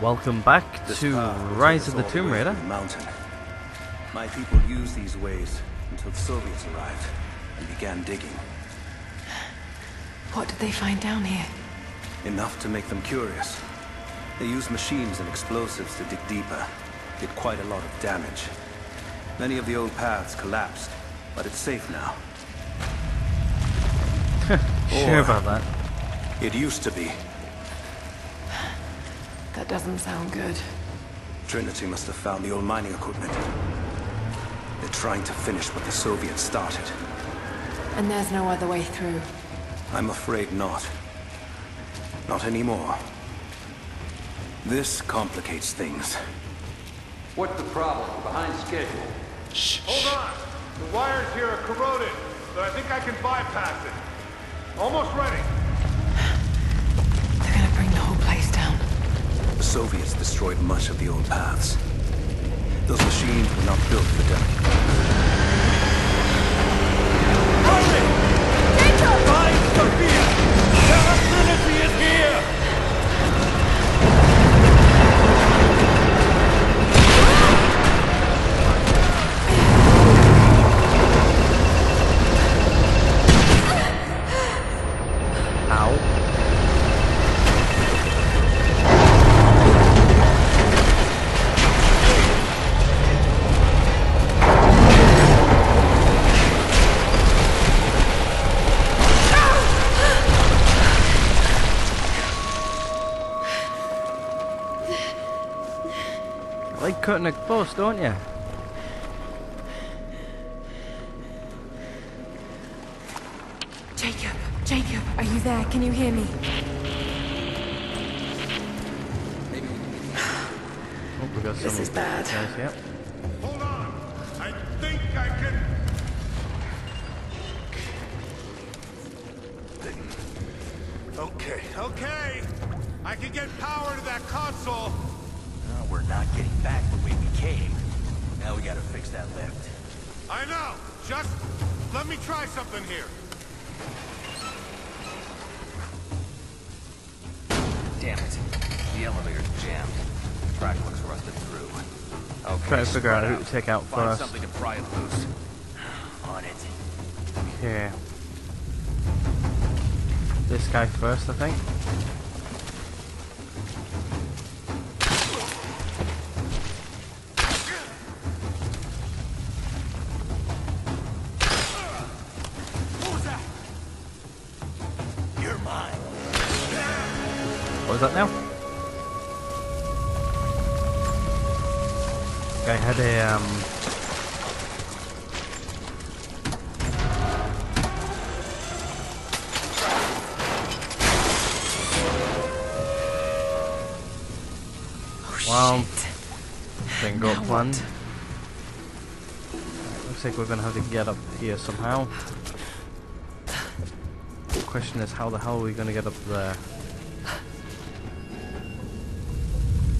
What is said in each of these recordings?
Welcome back to Rise of the Tomb Raider. Mountain. My people used these ways until the Soviets arrived and began digging. What did they find down here? Enough to make them curious. They used machines and explosives to dig deeper. Did quite a lot of damage. Many of the old paths collapsed, but it's safe now. Sure about that. It used to be. That doesn't sound good. Trinity must have found the old mining equipment. They're trying to finish what the Soviets started. And there's no other way through. I'm afraid not. Not anymore. This complicates things. What's the problem? Behind schedule. Hold on! The wires here are corroded, but I think I can bypass it. Almost ready. They're gonna bring the whole place down. The Soviets destroyed much of the old paths. Those machines were not built for delicate. Find Sophia! Terra Trinity is here! Like cutting a post, don't you? Jacob, are you there? Can you hear me? Oh, we got This is bad. Guys, yep. Hold on! I think I can... Okay. I can get power to that console. No, we're not getting back the way we came. Now we gotta fix that lift. I know! Just let me try something here. Damn it. The elevator's jammed. The track looks rusted through. Okay, Try to figure out spread who to take out Find first. something to pry it loose. On it. Okay. This guy first, I think. You're mine. What was that now? Guy had a Oh, thing got planned. Looks like we're gonna have to get up here somehow. The question is, how the hell are we gonna get up there?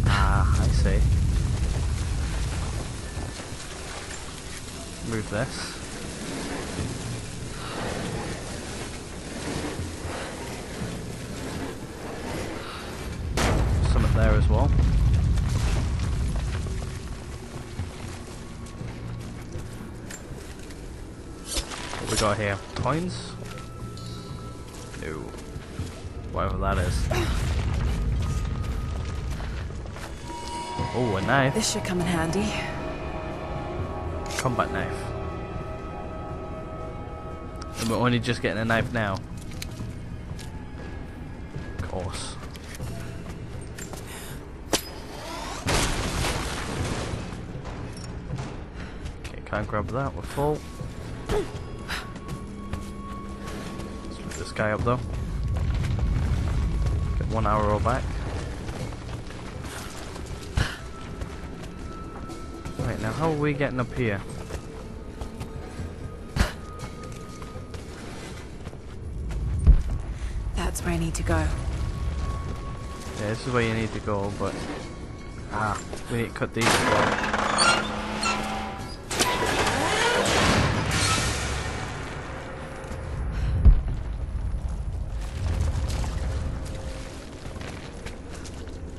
Ah, I see. Move this. Summit there as well. What we got here? Coins? No. Whatever that is. Oh, a knife. This should come in handy. Combat knife. And we're only just getting a knife now. Of course. Okay, can't grab that, we're full. Let's put this guy up though. Get 1 arrow back. Right, now how are we getting up here? That's where I need to go. Yeah, this is where you need to go, but... Ah, we need to cut these as well.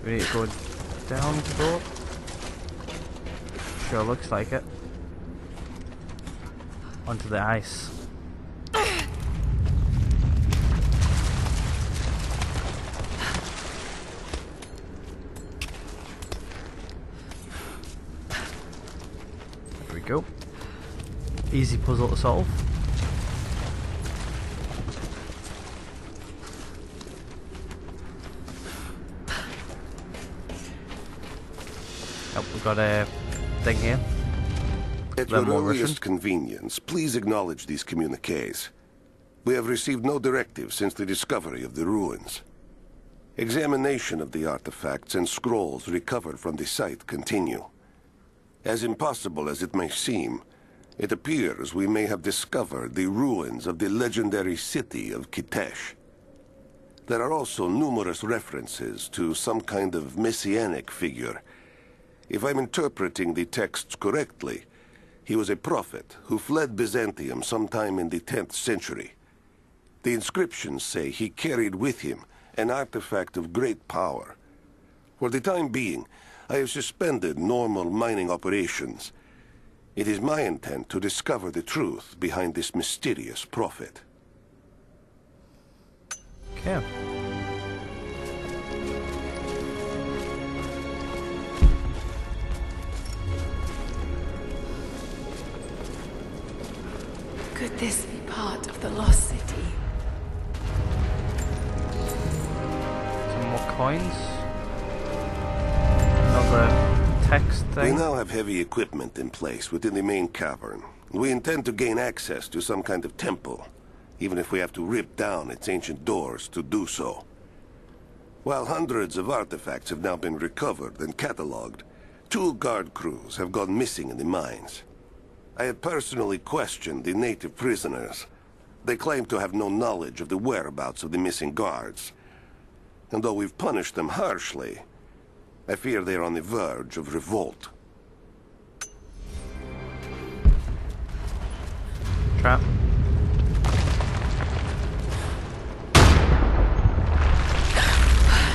We need to go down to go up? Sure looks like it. Onto the ice. There we go. Easy puzzle to solve. Oh, we've got a thing here. At your earliest convenience, please acknowledge these communiques. We have received no directive since the discovery of the ruins. Examination of the artifacts and scrolls recovered from the site continue. As impossible as it may seem, it appears we may have discovered the ruins of the legendary city of Kitezh. There are also numerous references to some kind of messianic figure. If I'm interpreting the texts correctly, he was a prophet who fled Byzantium sometime in the 10th century. The inscriptions say he carried with him an artifact of great power. For the time being, I have suspended normal mining operations. It is my intent to discover the truth behind this mysterious prophet. Okay. Could this be part of the Lost City? Some more coins. Another text We thing. now have heavy equipment in place within the main cavern. We intend to gain access to some kind of temple, even if we have to rip down its ancient doors to do so. While hundreds of artifacts have now been recovered and catalogued, 2 guard crews have gone missing in the mines. I have personally questioned the native prisoners. They claim to have no knowledge of the whereabouts of the missing guards. And though we've punished them harshly, I fear they are on the verge of revolt. Trap.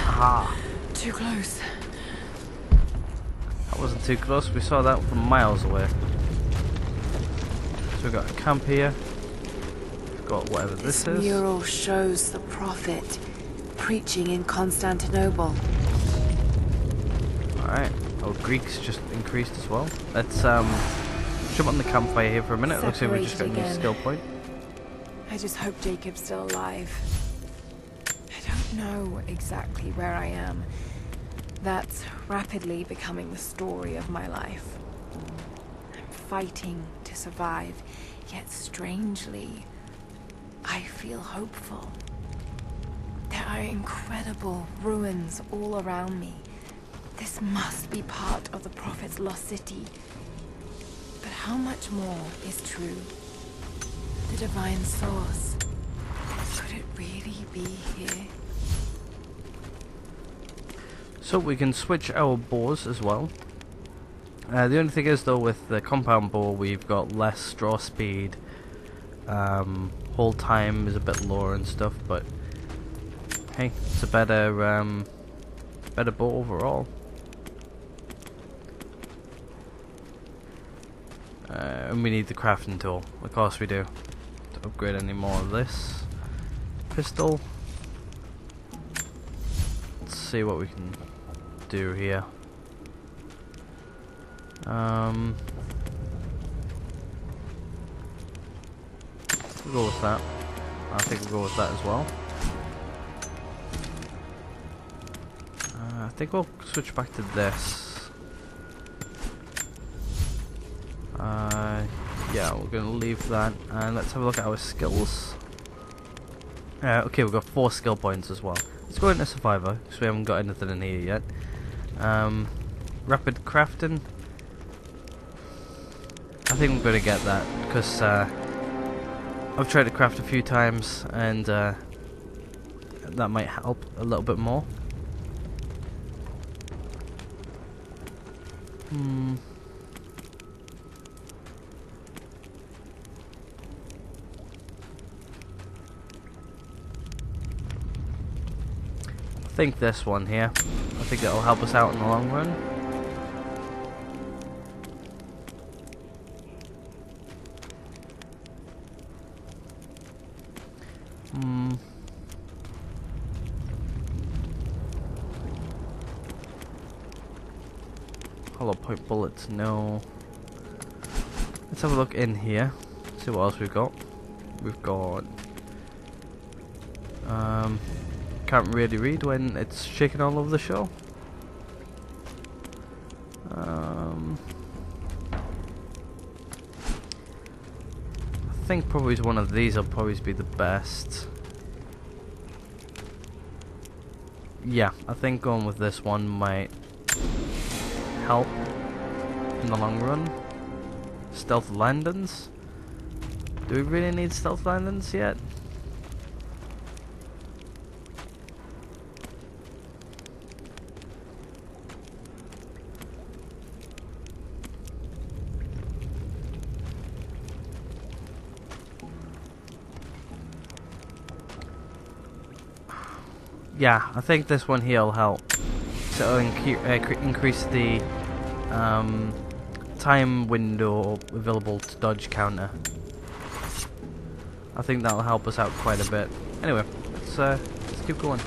Aha. Too close. That wasn't too close. We saw that from miles away. So we've got a camp here. We've got whatever this is. Mural shows the prophet preaching in Constantinople. Alright. Oh, Greeks just increased as well. Let's jump on the campfire here for a minute. Looks like we just got a new Separated skill point. I just hope Jacob's still alive. I don't know exactly where I am. That's rapidly becoming the story of my life. I'm fighting to survive, yet strangely, I feel hopeful. There are incredible ruins all around me. This must be part of the Prophet's lost city. But how much more is true? The divine source. Could it really be here? So we can switch our bows as well. The only thing is though, with the compound bow we've got less draw speed, hold time is a bit lower and stuff, but hey, it's a better better bow overall. And we need the crafting tool, of course we do, to upgrade any more of this. Pistol. Let's see what we can do here. We'll go with that. I think we'll go with that as well. I think we'll switch back to this. Yeah, we're gonna leave that, and let's have a look at our skills. Okay, we've got 4 skill points as well. Let's go into Survivor, because we haven't got anything in here yet. Rapid crafting. I think I'm gonna get that, because I've tried to craft a few times, and that might help a little bit more. I think this one here. I think that'll help us out in the long run. Hollow point bullets, no. Let's have a look in here. See what else we've got. We've got can't really read when it's shaking all over the show. I think probably one of these will probably be the best. Yeah, I think going with this one might help in the long run. Stealth landings. Do we really need stealth landings yet? Yeah, I think this one here will help. So it'll increase the time window available to dodge counter. I think that'll help us out quite a bit. Anyway, let's keep going.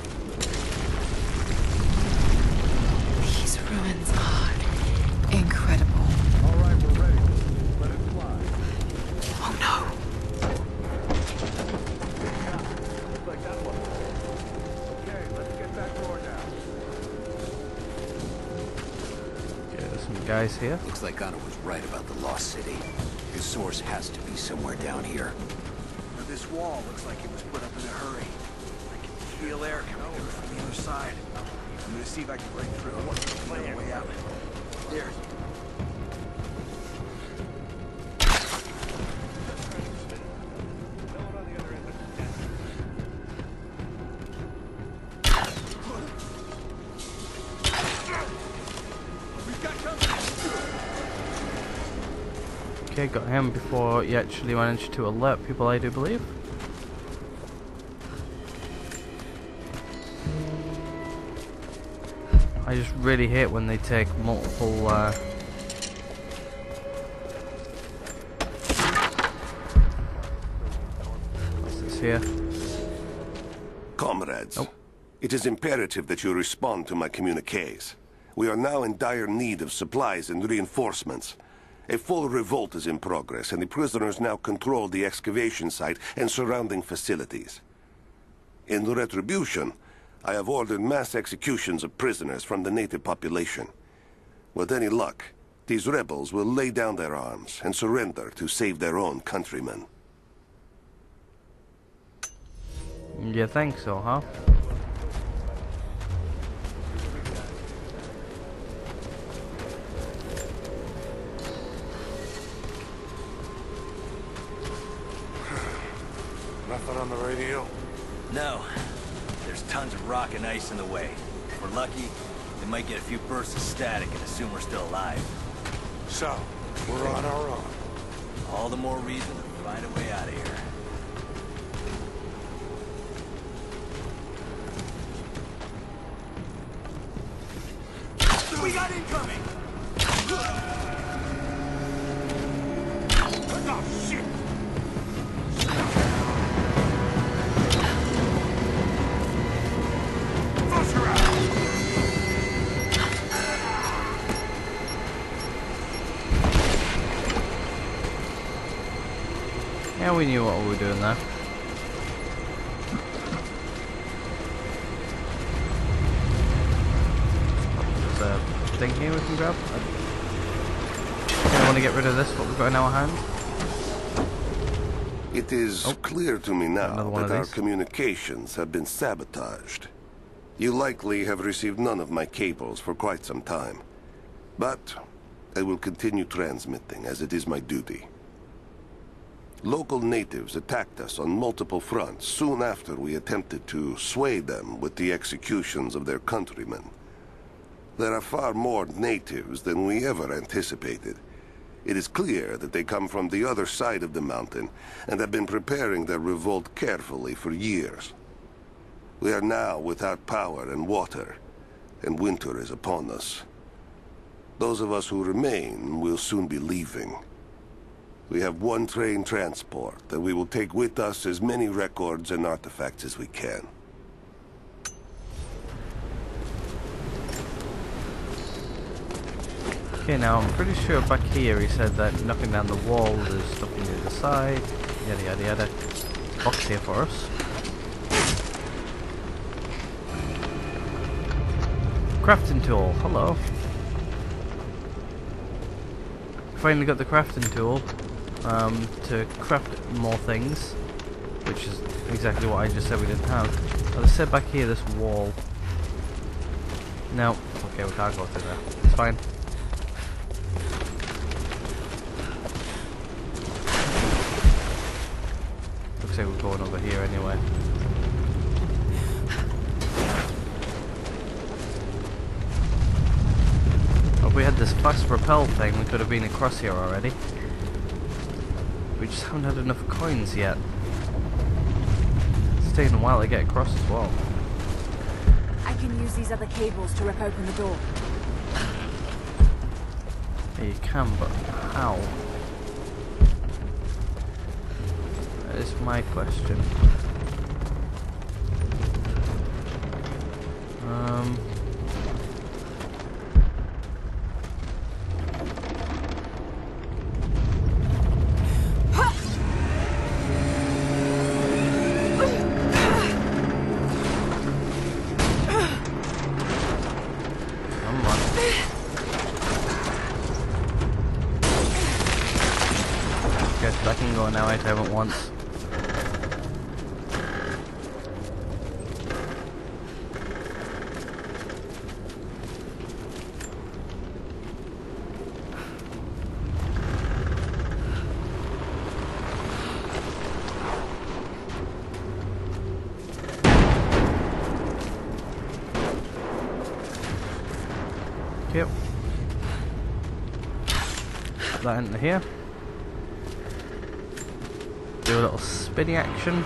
These ruins are incredible. All right, we're ready. Let it fly. Oh no! Looks like that one. Okay, let's get that door down. Okay, there's some guys here. Looks like Otto was right about the Lost City. His source has to be somewhere down here. This wall looks like it was put up in a hurry. I can feel air coming through from the other side. I'm gonna see if I can break through. What's the plan? Way out. There. Okay, got him before he actually managed to alert people, I do believe. I just really hate when they take multiple what's this here? Comrades, Oh. it is imperative that you respond to my communiques. We are now in dire need of supplies and reinforcements. A full revolt is in progress, and the prisoners now control the excavation site and surrounding facilities. In retribution, I have ordered mass executions of prisoners from the native population. With any luck, these rebels will lay down their arms and surrender to save their own countrymen. You think so, huh? Nothing on the radio? No. There's tons of rock and ice in the way. If we're lucky, they might get a few bursts of static and assume we're still alive. So, we're on our own. All the more reason to find a way out of here. We got incoming! Oh, shit! Yeah, we knew what we were doing there. There's a thing here we can grab. I want to get rid of this, what we've got in our hand. It is clear to me now that our these. communications have been sabotaged. You likely have received none of my cables for quite some time. But I will continue transmitting, as it is my duty. Local natives attacked us on multiple fronts soon after we attempted to sway them with the executions of their countrymen. There are far more natives than we ever anticipated. It is clear that they come from the other side of the mountain and have been preparing their revolt carefully for years. We are now without power and water, and winter is upon us. Those of us who remain will soon be leaving. We have one train transport that we will take with us as many records and artifacts as we can. Okay, now I'm pretty sure back here he said that knocking down the wall, there's stuff on the other side, yada yada yada. Box here for us. Crafting tool, hello. Finally got the crafting tool to craft more things, which is exactly what I just said we didn't have. Let's set back here, this wall. No, okay, we can't go through there. It's fine. Looks like we're going over here anyway. If we had this fast rappel thing, we could have been across here already. We just haven't had enough coins yet. It's taking a while to get across as well. I can use these other cables to rip open the door. Yeah, you can, but how? That is my question. I can go now, I haven't once. Yep. Put that into here. Do a little spinny action.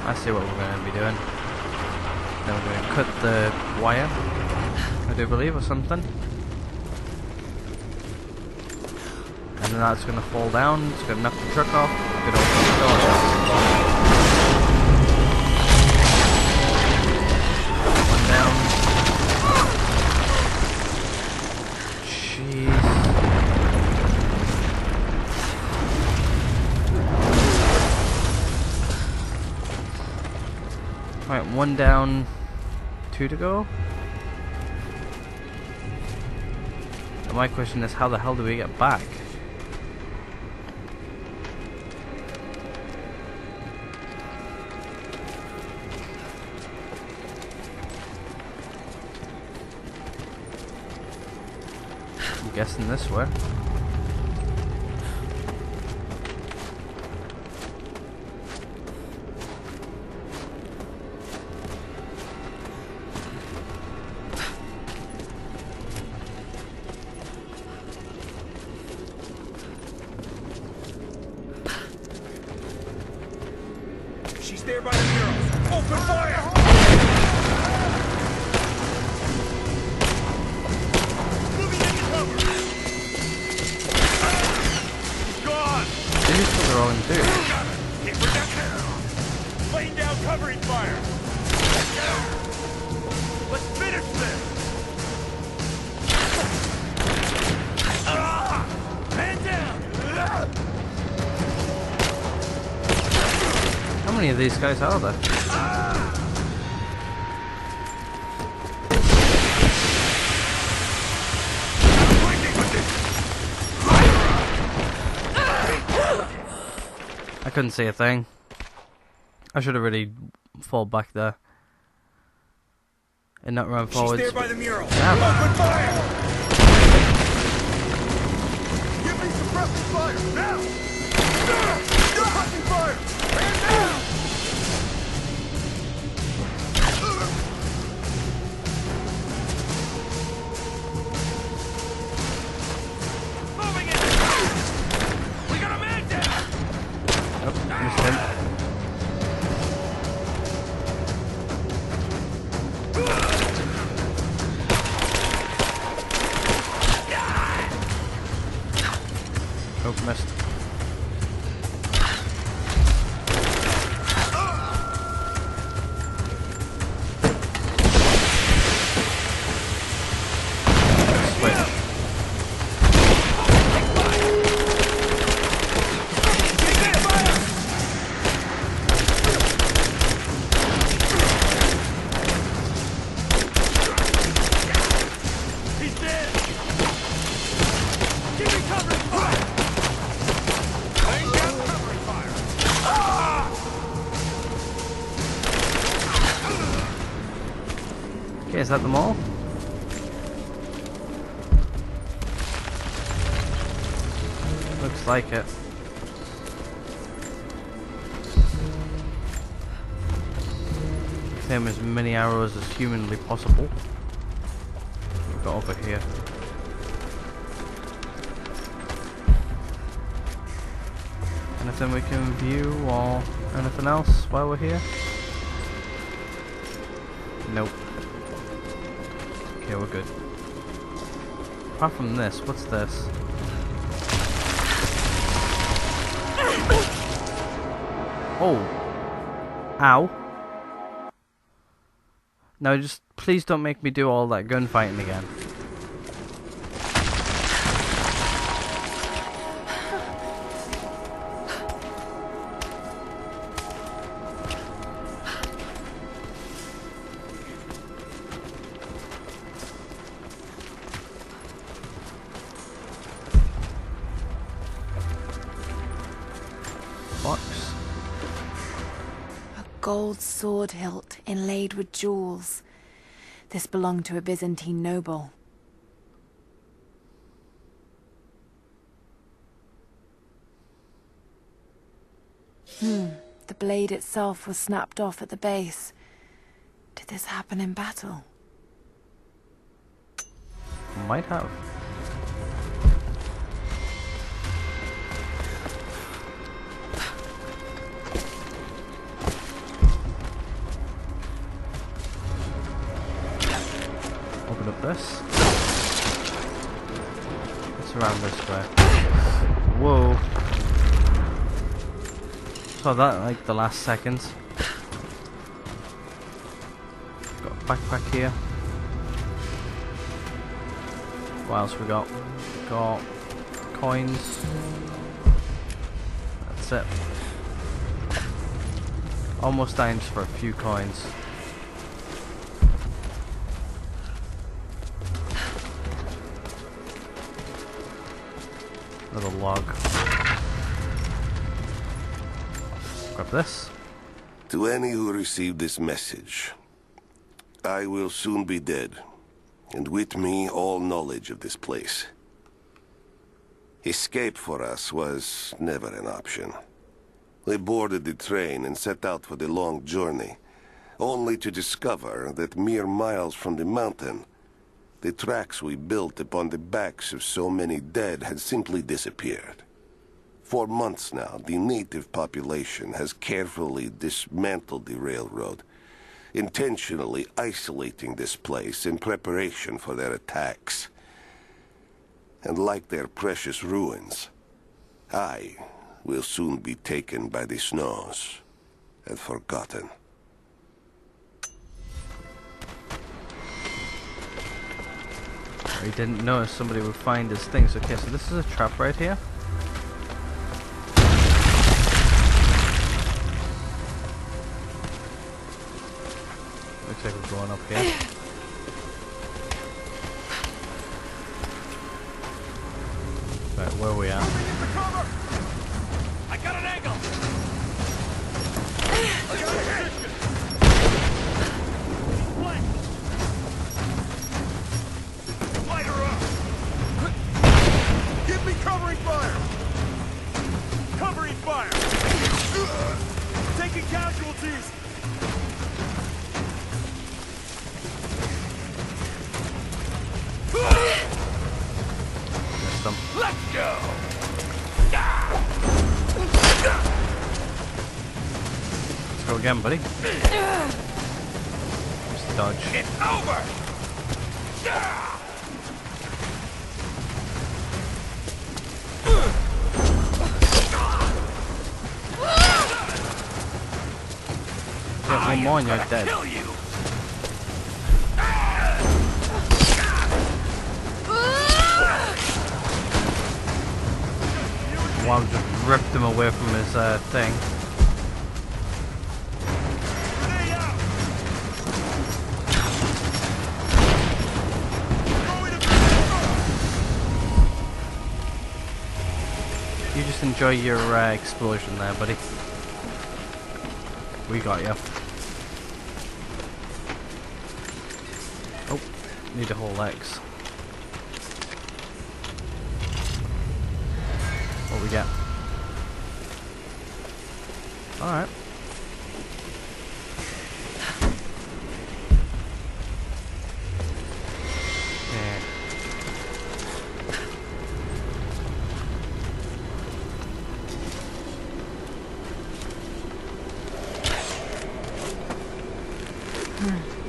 I see what we're going to be doing. Then we're going to cut the wire, I do believe, or something. And then that's going to fall down, it's going to knock the truck off, we're going to open the door. One down. Jeez. Right, one down, two to go. And my question is, how the hell do we get back? I'm guessing this way. She's there by the murals. Open fire! Moving into cover. He's gone. These are throwing too. Hit protection. Laying down covering fire. Let's finish this. Man down. How many of these guys are there? I couldn't see a thing. I should have really fall back there and not run forwards. She's there by the mural. Damn. Open fire! Give me suppressing fire now! Suppressing fire! Man down! Moving it! We got a man down! Oh, missed him. Okay, is that them all? Looks like it. Claim as many arrows as humanly possible. We've got over here. Anything we can view or anything else while we're here? Nope. Okay, we're good. Apart from this, what's this? Oh! Ow! No, just please don't make me do all that gunfighting again. Box. A gold sword hilt inlaid with jewels. This belonged to a Byzantine noble. The blade itself was snapped off at the base. Did this happen in battle? Might have. Open up this. It's around this way. Whoa. Saw that like the last seconds. Got a backpack here. What else we got? Got coins. That's it. Almost dying just for a few coins. Little log. Grab this. To any who received this message, I will soon be dead, and with me all knowledge of this place. Escape for us was never an option. We boarded the train and set out for the long journey, only to discover that mere miles from the mountain, the tracks we built upon the backs of so many dead had simply disappeared. For months now, the native population has carefully dismantled the railroad, intentionally isolating this place in preparation for their attacks. And like their precious ruins, I will soon be taken by the snows and forgotten. He didn't notice somebody would find his things. Okay, so this is a trap right here. Looks like we're going up here. Right, where are we at? I got an angle! I got a position! Light her up! Give me covering fire! Covering fire! Taking casualties! Missed them. Let's go! Let's go again, buddy. Just dodge. It's over! Get one more and you're dead. Kill you! Wow, just ripped him away from his thing. You just enjoy your explosion there, buddy. We got you. Need a whole X. What we get? Alright. Yeah.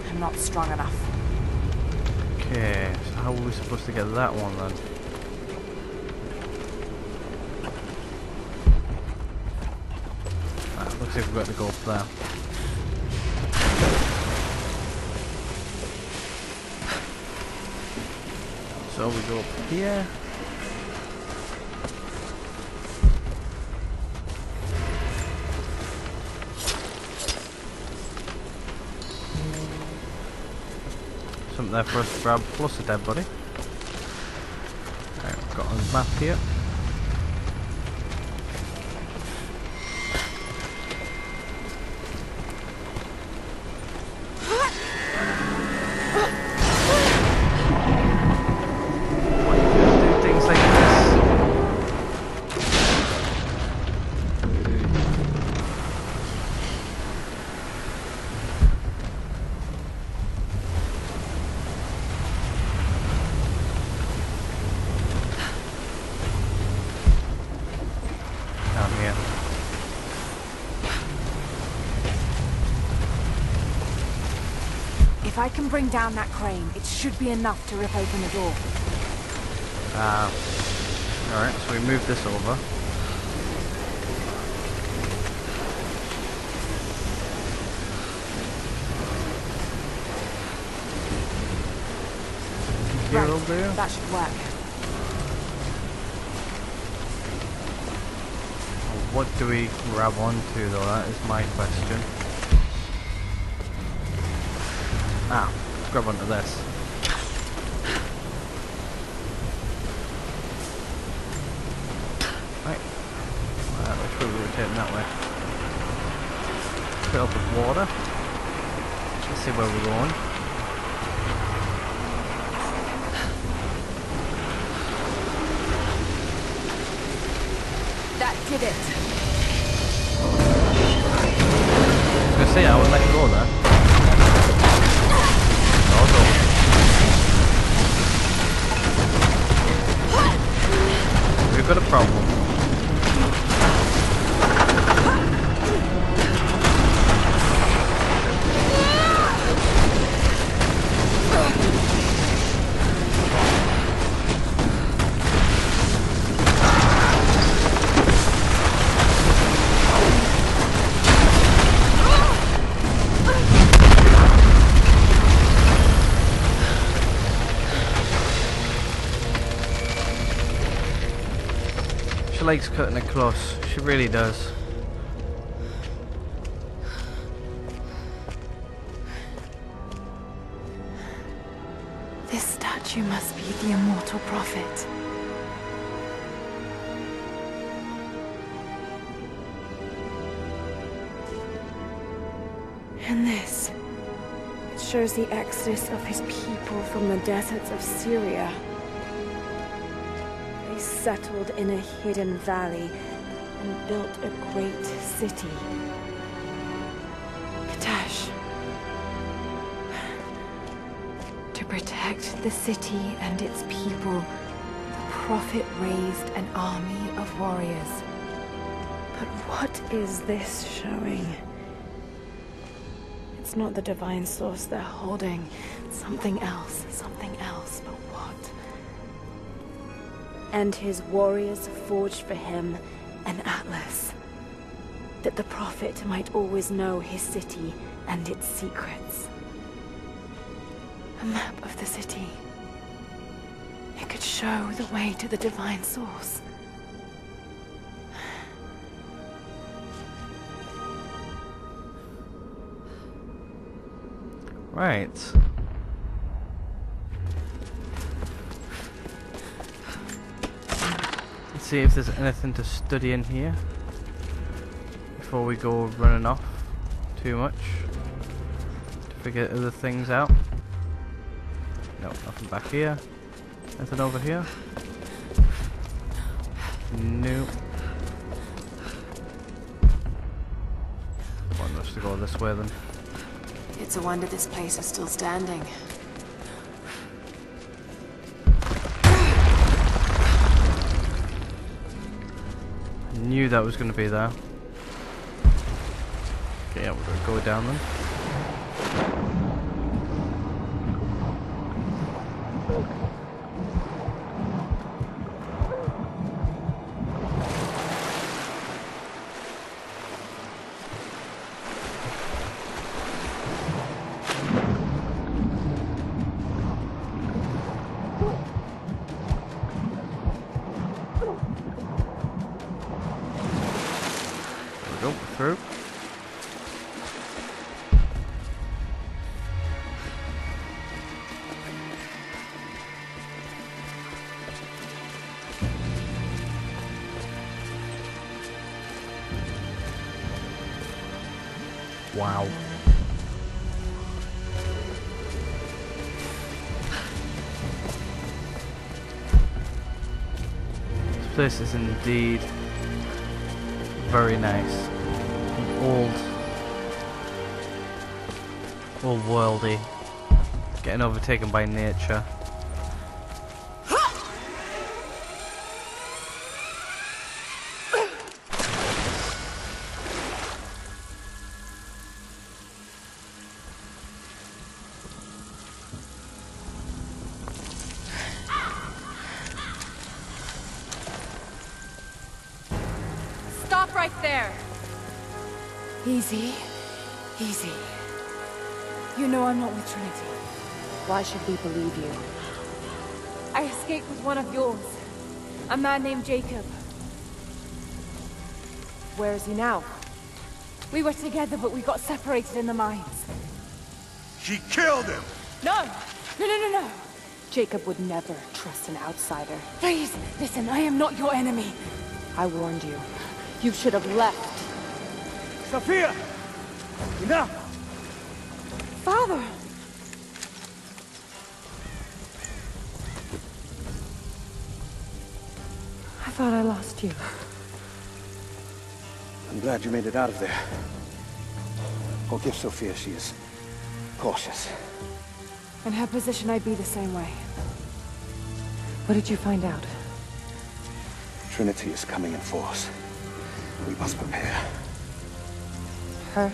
I'm not strong enough. Okay, so how are we supposed to get that one then? Looks like we've got to go up there. So we go up here. Something there for us to grab, plus a dead body. Right, we've got a map here. If I can bring down that crane, it should be enough to rip open the door. Alright, so we move this over. Here Right, will do. that should work. What do we grab onto though? That is my question. Let's grab onto this. Right. Which way we were taking that way? Fill up with water. Let's see where we're going. That did it. I was gonna say I would let you go there. We've got a problem. She likes cutting it close. She really does. This statue must be the immortal prophet. And this, it shows the exodus of his people from the deserts of Syria. They settled in a hidden valley and built a great city. Katash. To protect the city and its people, the prophet raised an army of warriors. But what is this showing? It's not the divine source they're holding. Something else, but what? And his warriors forged for him an atlas, that the prophet might always know his city and its secrets. A map of the city. It could show the way to the divine source. Right. Let's see if there's anything to study in here before we go running off too much to figure other things out. No, nothing back here. Anything over here? Nope. Want us to go this way then? It's a wonder this place is still standing. I knew that was going to be there. Okay, yeah, we're going to go down then. There we go, through. Wow. This place is indeed very nice. Old worldy. Getting overtaken by nature. Stop right there! Easy. Easy. You know I'm not with Trinity. Why should we believe you? I escaped with one of yours. A man named Jacob. Where is he now? We were together, but we got separated in the mines. She killed him! No! No! Jacob would never trust an outsider. Please, listen, I am not your enemy. I warned you. You should have left. Sophia! Enough! Father! I thought I lost you. I'm glad you made it out of there. Go give Sophia, she is cautious. In her position, I'd be the same way. What did you find out? Trinity is coming in force. We must prepare. Her?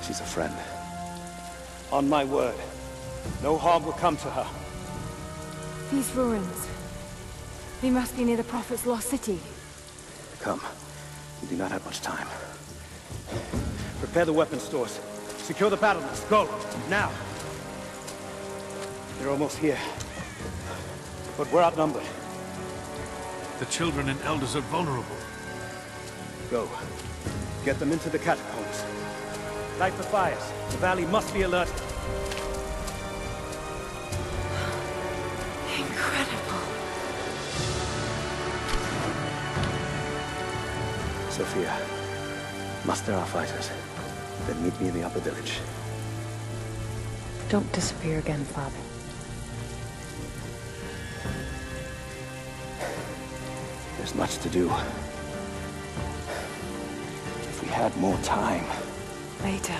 She's a friend. On my word, no harm will come to her. These ruins. They must be near the Prophet's lost city. Come. We do not have much time. Prepare the weapon stores. Secure the battlements. Go! Now! They're almost here. But we're outnumbered. The children and elders are vulnerable. Go. Get them into the catacombs. Light the fires. The valley must be alerted. Incredible. Sophia, muster our fighters. Then meet me in the upper village. Don't disappear again, Father. There's much to do. If we had more time. Later.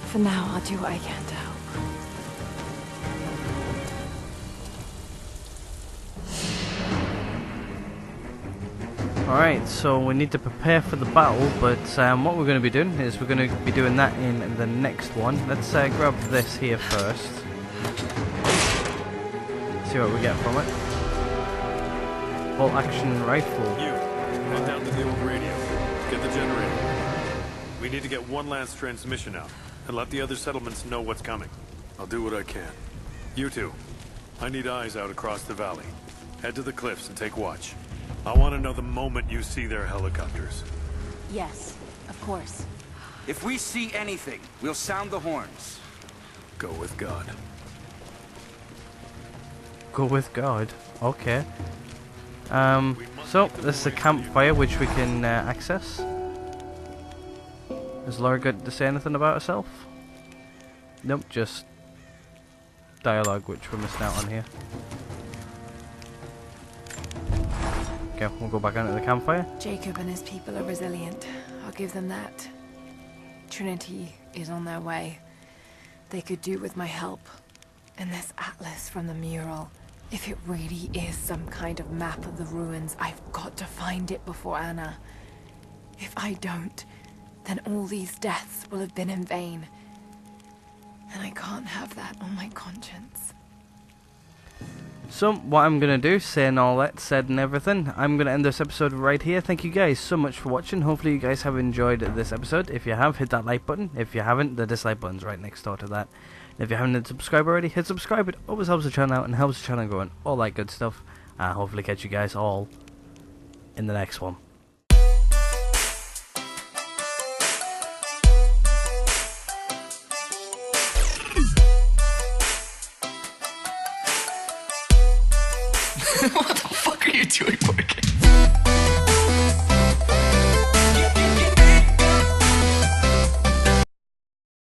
For now, I'll do what I can to help. Alright, so we need to prepare for the battle, but what we're going to be doing is we're going to be doing that in the next one. Let's grab this here first. See what we get from it. Bolt action rifle. You, run down to the old radio. Get the generator. We need to get one last transmission out, and let the other settlements know what's coming. I'll do what I can. You two, I need eyes out across the valley. Head to the cliffs and take watch. I want to know the moment you see their helicopters. Yes, of course. If we see anything, we'll sound the horns. Go with God. Go with God. Okay. So this is a campfire which we can access. Has Laura got to say anything about herself? Nope, just dialogue which we're missing out on here. Okay, we'll go back onto the campfire. Jacob and his people are resilient. I'll give them that. Trinity is on their way. They could do with my help. And this atlas from the mural. If it really is some kind of map of the ruins, I've got to find it before Anna. If I don't, then all these deaths will have been in vain. And I can't have that on my conscience. So, what I'm going to do, saying all that said and everything, I'm going to end this episode right here. Thank you guys so much for watching. Hopefully you guys have enjoyed this episode. If you have, hit that like button. If you haven't, the dislike button's right next door to that. And if you haven't hit subscribe already, hit subscribe. It always helps the channel out and helps the channel grow and all that good stuff. And hopefully catch you guys all in the next one. What the fuck are you doing, boy?